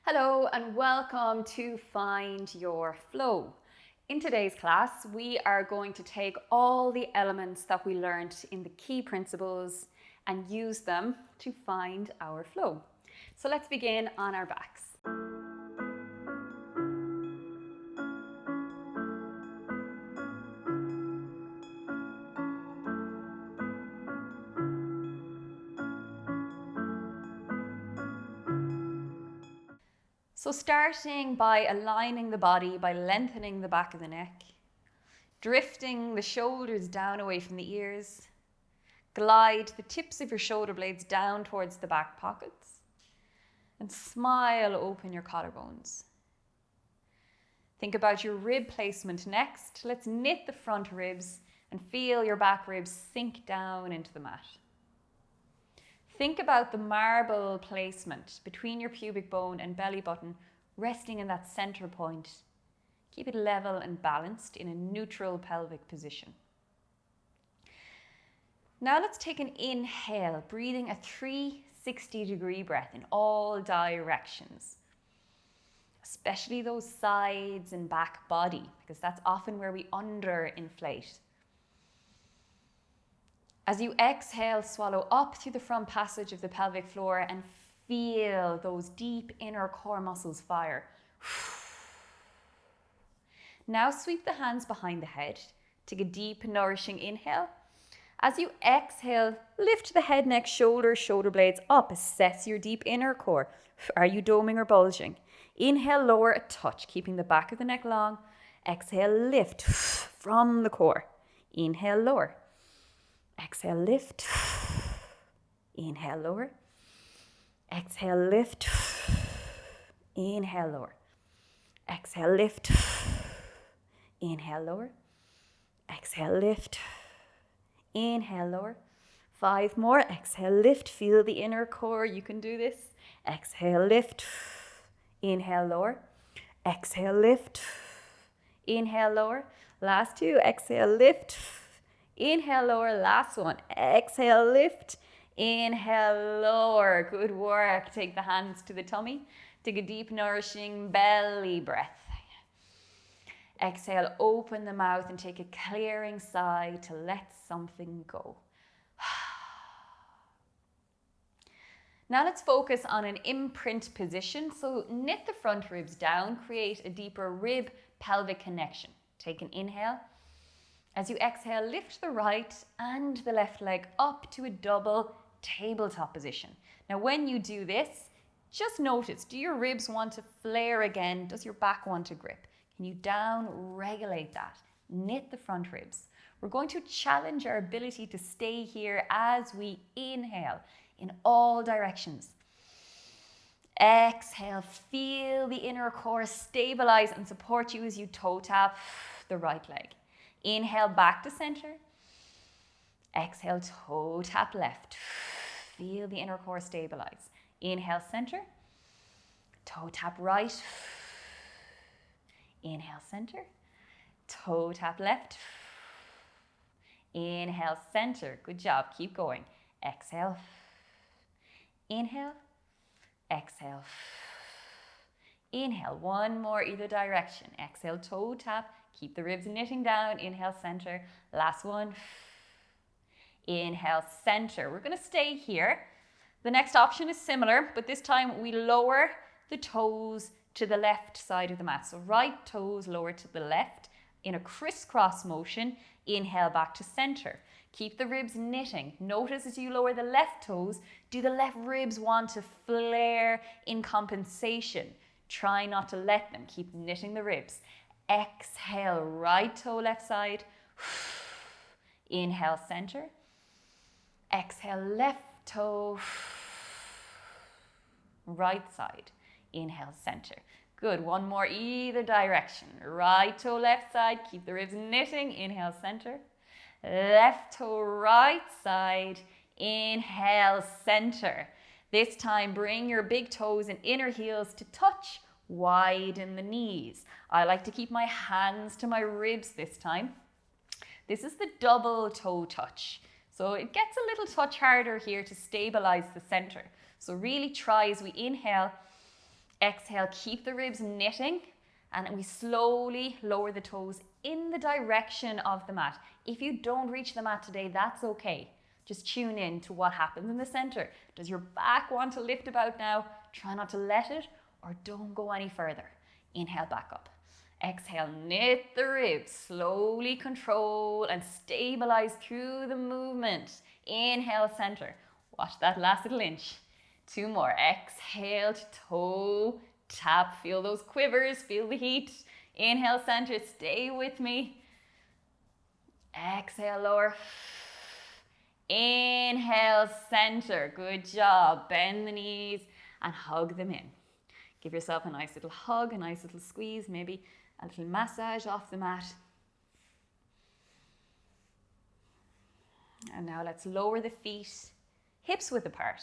Hello and welcome to Find Your Flow. In today's class, we are going to take all the elements that we learned in the key principles and use them to find our flow. So let's begin on our backs. So starting by aligning the body by lengthening the back of the neck, drifting the shoulders down away from the ears, glide the tips of your shoulder blades down towards the back pockets, and smile open your collarbones. Think about your rib placement next. Let's knit the front ribs and feel your back ribs sink down into the mat. Think about the marble placement between your pubic bone and belly button, resting in that center point. Keep it level and balanced in a neutral pelvic position. Now let's take an inhale, breathing a 360-degree breath in all directions, especially those sides and back body, because that's often where we underinflate. As you exhale, swallow up through the front passage of the pelvic floor and feel those deep inner core muscles fire. Now sweep the hands behind the head. Take a deep, nourishing inhale. As you exhale, lift the head, neck, shoulder blades up. Assess your deep inner core. Are you doming or bulging? Inhale, lower a touch, keeping the back of the neck long. Exhale, lift from the core. Inhale, lower. Exhale, lift. Inhale, lower. Exhale, lift. Inhale, lower. Exhale, lift. Inhale, lower. Exhale, lift. Inhale, lower. 5 more. Exhale, lift. Feel the inner core. You can do this. Exhale, lift. Inhale, lower. Exhale, lift. Inhale, lower. Last 2. Exhale, lift. Inhale, lower. Last one. Exhale, lift. Inhale, lower. Good work. Take the hands to the tummy. Take a deep, nourishing belly breath. Exhale, open the mouth and take a clearing sigh to let something go. Now let's focus on an imprint position. So knit the front ribs down, create a deeper rib-pelvic connection. Take an inhale. As you exhale, lift the right and the left leg up to a double tabletop position. Now when you do this, just notice, do your ribs want to flare again? Does your back want to grip? Can you down regulate that? Knit the front ribs. We're going to challenge our ability to stay here as we inhale in all directions. Exhale, feel the inner core stabilize and support you as you toe tap the right leg. Inhale, back to center. Exhale, toe tap left. Feel the inner core stabilize. Inhale, center. Toe tap right. Inhale, center. Toe tap left. Inhale, center. Good job. Keep going. Exhale. Inhale. Exhale. Inhale. 1 more either direction. Exhale, toe tap. Keep the ribs knitting down. Inhale, center. Last one. Inhale, center. We're going to stay here. The next option is similar, but this time we lower the toes to the left side of the mat. So right toes lower to the left in a crisscross motion. Inhale, back to center. Keep the ribs knitting. Notice as you lower the left toes, do the left ribs want to flare in compensation? Try not to let them. Keep knitting the ribs. Exhale, right toe, left side. Inhale, center. Exhale, left toe. Right side. Inhale, center. Good. 1 more either direction. Right toe, left side. Keep the ribs knitting. Inhale, center. Left toe, right side. Inhale, center. This time, bring your big toes and inner heels to touch. Widen the knees. I like to keep my hands to my ribs this time. This is the double toe touch. So it gets a little touch harder here to stabilize the center. So really try as we inhale, Exhale, keep the ribs knitting, and we slowly lower the toes in the direction of the mat. If you don't reach the mat today, that's okay. Just tune in to what happens in the center. Does your back want to lift about now? Try not to let it, or don't go any further. Inhale, back up. Exhale, knit the ribs, slowly control and stabilize through the movement. Inhale, center. Watch that last little inch. 2 more. Exhale to toe tap. Feel those quivers, feel the heat. Inhale, center, stay with me. Exhale, lower. Inhale, center. Good job. Bend the knees and hug them in. Give yourself a nice little hug, a nice little squeeze, maybe a little massage off the mat. And now let's lower the feet, hips width apart.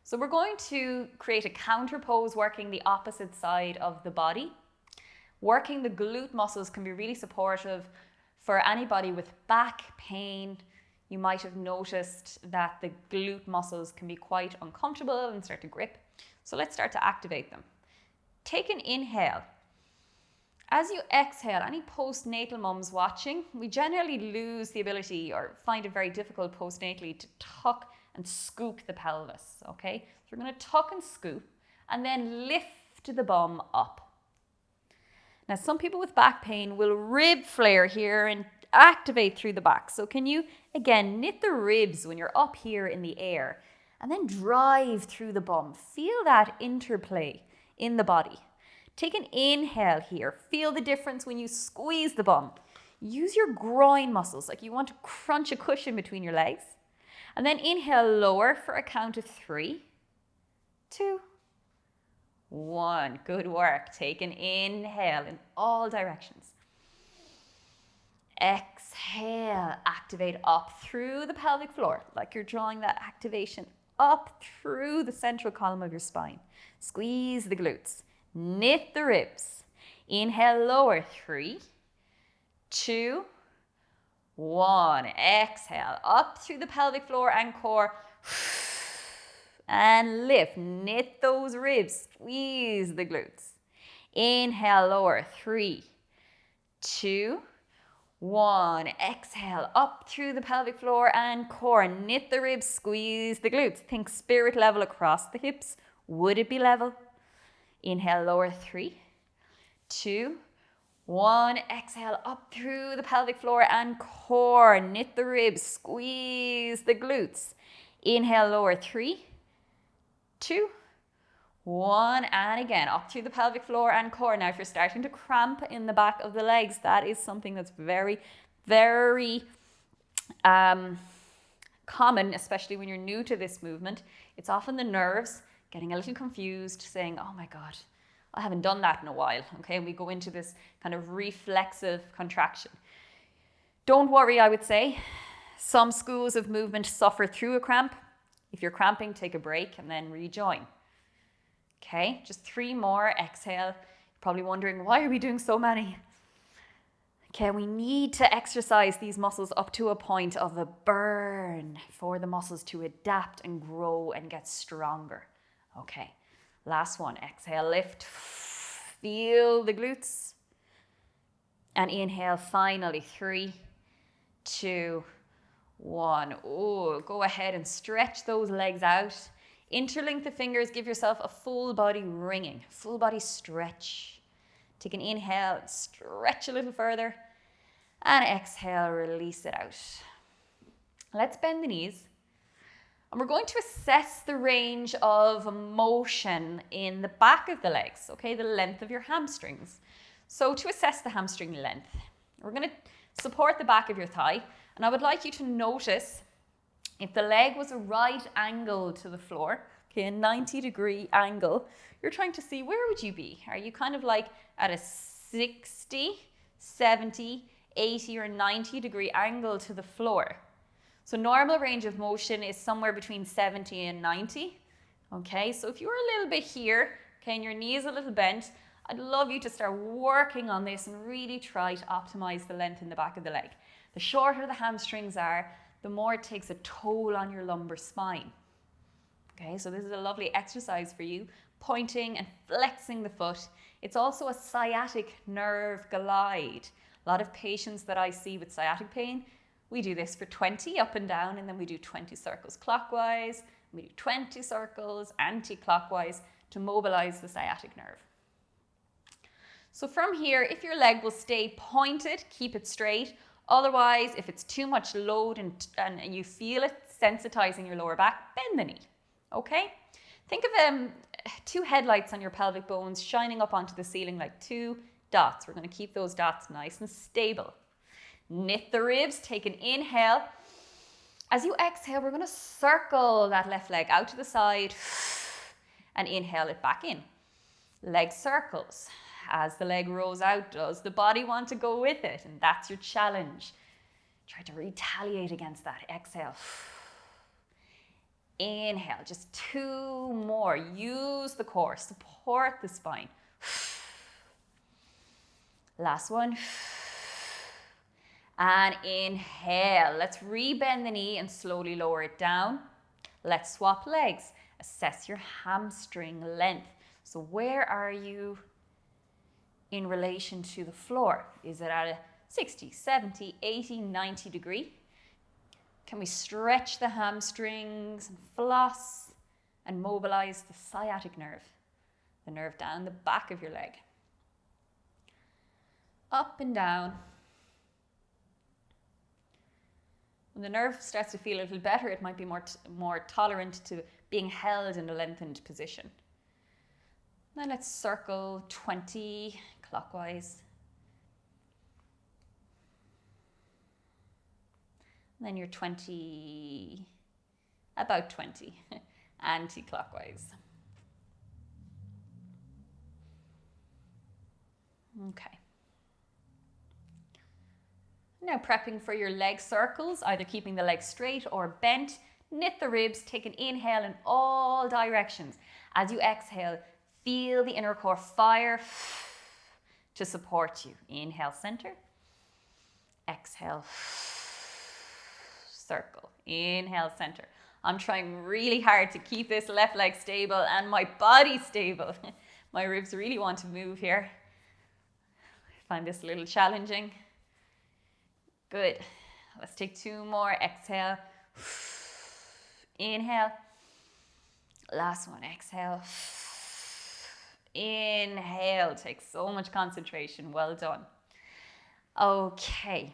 So we're going to create a counter pose working the opposite side of the body. Working the glute muscles can be really supportive for anybody with back pain. You might have noticed that the glute muscles can be quite uncomfortable and start to grip. So let's start to activate them. Take an inhale. As you exhale, any postnatal mums watching, we generally lose the ability or find it very difficult postnatally to tuck and scoop the pelvis, okay? So we're going to tuck and scoop and then lift the bum up. Now, some people with back pain will rib flare here and activate through the back. So can you, again, knit the ribs when you're up here in the air and then drive through the bum. Feel that interplay in the body. Take an inhale here. Feel the difference when you squeeze the bum. Use your groin muscles like you want to crunch a cushion between your legs. And then inhale, lower for a count of 3, 2, 1. Good work. Take an inhale in all directions. Exhale, activate up through the pelvic floor, like you're drawing that activation up through the central column of your spine. Squeeze the glutes, knit the ribs. Inhale, lower, 3, 2, 1. Exhale, up through the pelvic floor and core. And lift, knit those ribs, squeeze the glutes. Inhale, lower, 3, 2, 1. Exhale, up through the pelvic floor and core. Knit the ribs, squeeze the glutes. Think spirit level across the hips. Would it be level? Inhale, lower, 3, 2, 1. Exhale, up through the pelvic floor and core. Knit the ribs, squeeze the glutes. Inhale, lower, 3, 2, 1. And again, up through the pelvic floor and core. Now, if you're starting to cramp in the back of the legs, that is something that's very, very common, especially when you're new to this movement. It's often the nerves getting a little confused, saying, oh my God, I haven't done that in a while. Okay, and we go into this kind of reflexive contraction. Don't worry, I would say. Some schools of movement suffer through a cramp. If you're cramping, take a break and then rejoin. Okay, just 3 more. Exhale. You're probably wondering, why are we doing so many? Okay, we need to exercise these muscles up to a point of a burn for the muscles to adapt and grow and get stronger. Okay, last one. Exhale, lift. Feel the glutes. And inhale, finally, 3, 2, 1. Oh, go ahead and stretch those legs out. Interlink the fingers, give yourself a full body ringing, full body stretch. Take an inhale, stretch a little further, and exhale, release it out. Let's bend the knees, and we're going to assess the range of motion in the back of the legs, okay, the length of your hamstrings. So to assess the hamstring length, we're going to support the back of your thigh, and I would like you to notice if the leg was a right angle to the floor, okay, a 90-degree angle, you're trying to see where would you be? Are you kind of like at a 60, 70, 80 or 90-degree angle to the floor? So normal range of motion is somewhere between 70 and 90. Okay, so if you're a little bit here, okay, and your knee is a little bent, I'd love you to start working on this and really try to optimize the length in the back of the leg. The shorter the hamstrings are, the more it takes a toll on your lumbar spine. Okay, so this is a lovely exercise for you. pointing and flexing the foot. It's also a sciatic nerve glide. A lot of patients that I see with sciatic pain, we do this for 20 up and down, and then we do 20 circles clockwise. We do 20 circles anti-clockwise to mobilize the sciatic nerve. So from here, if your leg will stay pointed, keep it straight. Otherwise, if it's too much load and you feel it sensitizing your lower back, bend the knee, okay? Think of 2 headlights on your pelvic bones shining up onto the ceiling like 2 dots. We're going to keep those dots nice and stable. Knit the ribs, take an inhale. As you exhale, we're going to circle that left leg out to the side and inhale it back in. Leg circles. As the leg rolls out, does the body want to go with it? And that's your challenge. Try to retaliate against that. Exhale. Inhale, just 2 more. Use the core, support the spine. Last one. And inhale. Let's rebend the knee and slowly lower it down. Let's swap legs. Assess your hamstring length. So where are you in relation to the floor? Is it at a 60, 70, 80, 90 degree? Can we stretch the hamstrings and floss and mobilize the sciatic nerve, the nerve down the back of your leg? Up and down. When the nerve starts to feel a little better, it might be more tolerant to being held in a lengthened position. Then let's circle 20 clockwise. And then you're 20, about 20, anti-clockwise. Okay. Now prepping for your leg circles, either keeping the legs straight or bent. Knit the ribs, take an inhale in all directions. As you exhale, feel the inner core fire to support you. Inhale, center. Exhale, circle. Inhale, center. I'm trying really hard to keep this left leg stable and my body stable. My ribs really want to move here. I find this a little challenging. Good. Let's take 2 more. Exhale. Inhale. Last one. Exhale. Inhale. Take so much concentration. Well done. Okay.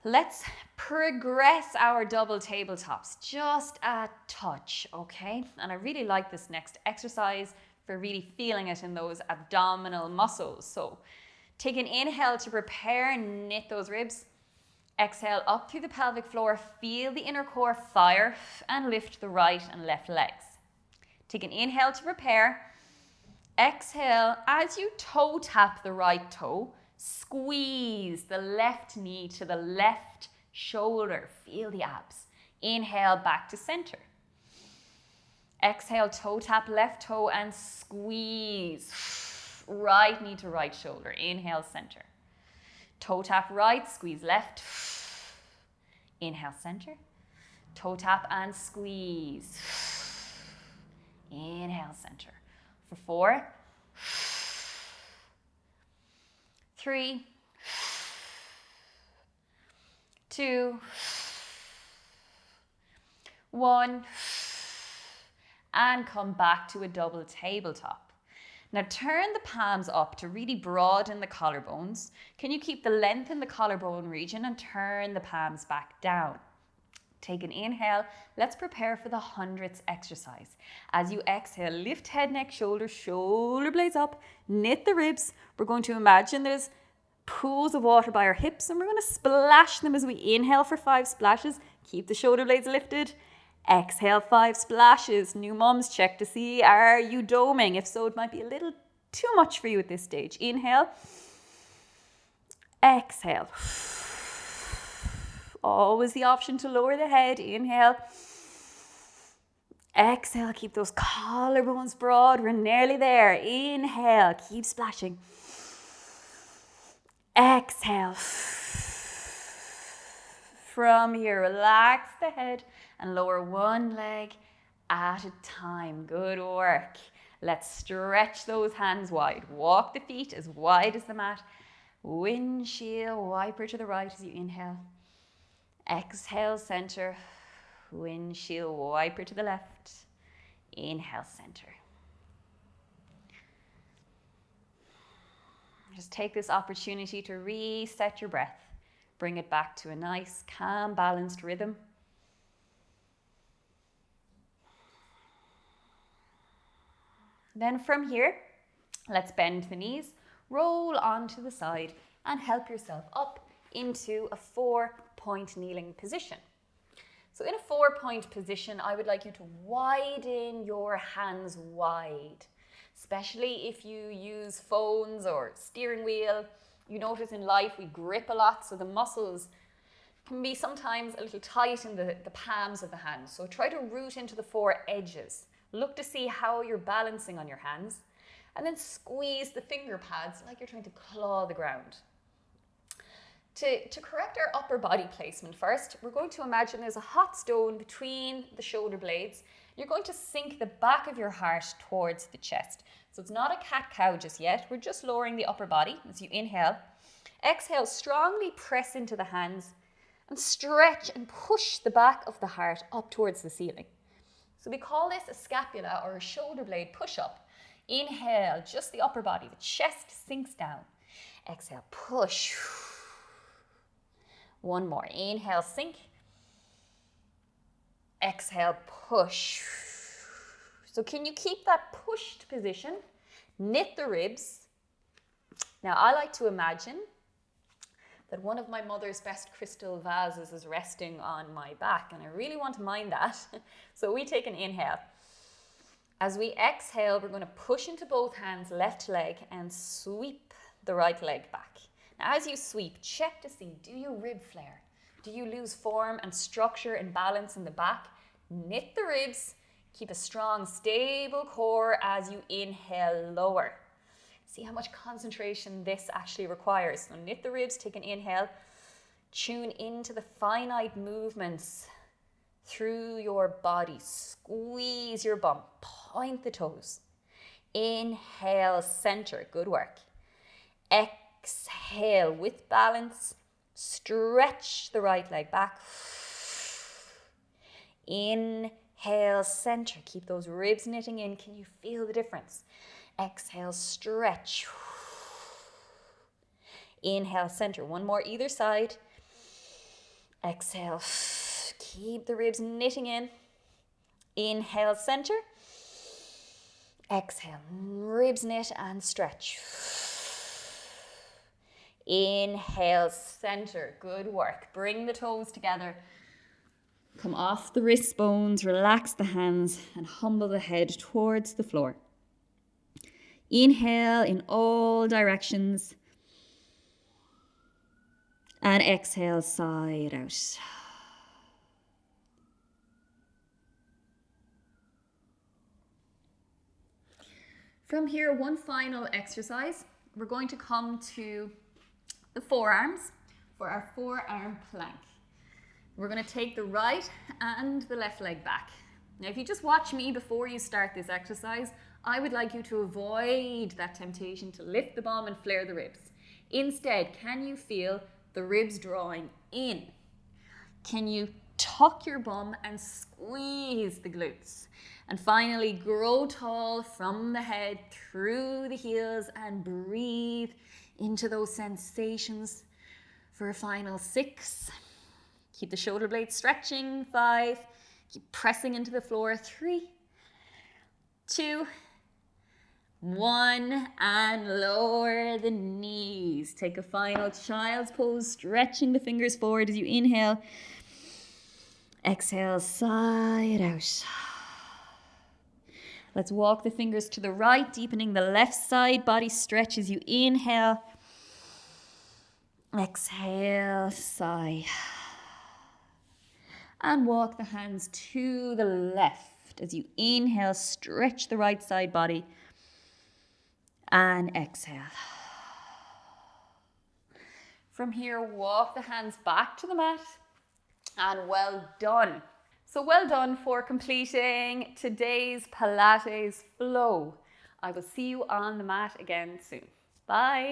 Let's progress our double tabletops just a touch, okay? And I really like this next exercise for really feeling it in those abdominal muscles. So take an inhale to prepare, knit those ribs. Exhale up through the pelvic floor, feel the inner core fire and lift the right and left legs. Take an inhale to prepare. Exhale, as you toe tap the right toe, squeeze the left knee to the left shoulder. Feel the abs. Inhale back to center. Exhale, toe tap left toe and squeeze. Right knee to right shoulder. Inhale, center. Toe tap right, squeeze left. Inhale, center. Toe tap and squeeze. Inhale, center. For 4, 3, 2, 1, and come back to a double tabletop. Now turn the palms up to really broaden the collarbones. Can you keep the length in the collarbone region and turn the palms back down? Take an inhale. Let's prepare for the 100th exercise. As you exhale, lift head, neck, shoulders, shoulder blades up, knit the ribs. We're going to imagine there's pools of water by our hips and we're going to splash them as we inhale for 5 splashes. Keep the shoulder blades lifted. Exhale, 5 splashes. New mums, check to see, are you doming? If so, it might be a little too much for you at this stage. Inhale. Exhale. Always the option to lower the head. Inhale. Exhale, keep those collarbones broad. We're nearly there. Inhale, keep splashing. Exhale. From here, relax the head and lower one leg at a time. Good work. Let's stretch those hands wide. Walk the feet as wide as the mat. Windshield wiper to the right as you inhale. Exhale, center. Windshield wiper to the left. Inhale, center. Just take this opportunity to reset your breath. Bring it back to a nice, calm, balanced rhythm. Then from here, let's bend the knees, roll onto the side, and help yourself up into a 4-point kneeling position. So in a 4-point position, I would like you to widen your hands wide, especially if you use phones or steering wheel. You notice in life we grip a lot, so the muscles can be sometimes a little tight in the palms of the hands. So try to root into the 4 edges. Look to see how you're balancing on your hands, and then squeeze the finger pads like you're trying to claw the ground. To correct our upper body placement first, we're going to imagine there's a hot stone between the shoulder blades. You're going to sink the back of your heart towards the chest. So it's not a cat-cow just yet. We're just lowering the upper body as you inhale. Exhale, strongly press into the hands and stretch and push the back of the heart up towards the ceiling. So we call this a scapula or a shoulder blade push-up. Inhale, just the upper body, the chest sinks down. Exhale, push. One more. Inhale, sink. Exhale, push. So can you keep that pushed position? Knit the ribs. Now I like to imagine that one of my mother's best crystal vases is resting on my back, and I really want to mind that. So we take an inhale. As we exhale, we're going to push into both hands, left leg, and sweep the right leg back. Now as you sweep, check to see, do you rib flare? Do you lose form and structure and balance in the back? Knit the ribs, keep a strong, stable core as you inhale, lower. See how much concentration this actually requires. So knit the ribs, take an inhale, tune into the finite movements through your body. Squeeze your bum, point the toes. Inhale, center, good work. Exhale with balance, stretch the right leg back. Inhale, center, keep those ribs knitting in. Can you feel the difference? Exhale, stretch. Inhale, center. One more either side. Exhale, keep the ribs knitting in. Inhale, center. Exhale, ribs knit and stretch. Inhale, center. Good work. Bring the toes together. Come off the wrist bones, relax the hands, and humble the head towards the floor. Inhale in all directions. And exhale, side out. From here, one final exercise. We're going to come to the forearms for our forearm plank. We're going to take the right and the left leg back. Now, if you just watch me before you start this exercise, I would like you to avoid that temptation to lift the bum and flare the ribs. Instead, can you feel the ribs drawing in? Can you tuck your bum and squeeze the glutes? And finally, grow tall from the head through the heels and breathe into those sensations for a final 6. Keep the shoulder blades stretching. 5. Keep pressing into the floor. 3, 2, 1, and lower the knees. Take a final child's pose, stretching the fingers forward as you inhale. Exhale, side out. Let's walk the fingers to the right, deepening the left side body stretch as you inhale. Exhale, sigh. And walk the hands to the left as you inhale, stretch the right side body. And exhale. From here, walk the hands back to the mat. And well done. So well done for completing today's Pilates flow. I will see you on the mat again soon. Bye.